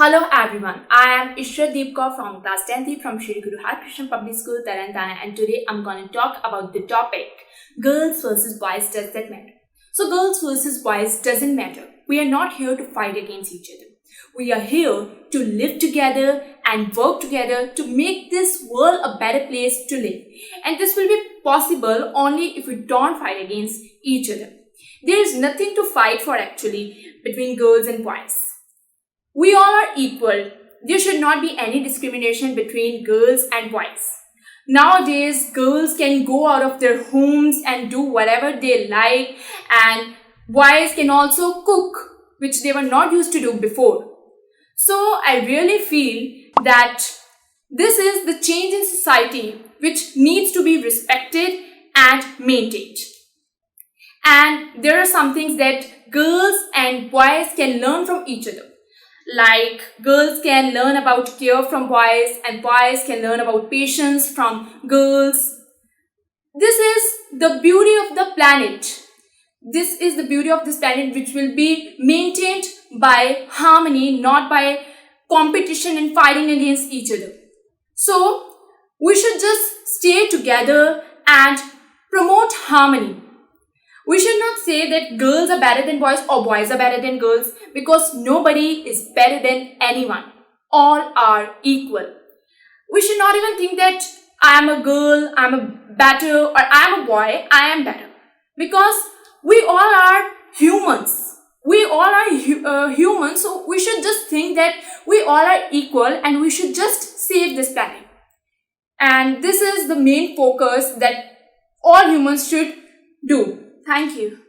Hello everyone, I am Ishratdeep Kaur from class 10th from Shri Guru Harkrishan Public School, Taran, and today I'm going to talk about the topic girls versus boys, does that matter? So girls versus boys doesn't matter. We are not here to fight against each other. We are here to live together and work together to make this world a better place to live. And this will be possible only if we don't fight against each other. There is nothing to fight for actually between girls and boys. We all are equal. There should not be any discrimination between girls and boys. Nowadays, girls can go out of their homes and do whatever they like, and boys can also cook, which they were not used to do before. So I really feel that this is the change in society which needs to be respected and maintained. And there are some things that girls and boys can learn from each other. Like girls can learn about care from boys and boys can learn about patience from girls. This is the beauty of the planet. This is the beauty of this planet which will be maintained by harmony, not by competition and fighting against each other. So we should just stay together and promote harmony. We should not say that girls are better than boys or boys are better than girls, because nobody is better than anyone. All are equal. We should not even think that I am a girl, I am a better, or I am a boy, I am better. Because we all are humans. We all are humans, so we should just think that we all are equal and we should just save this planet. And this is the main focus that all humans should do. Thank you.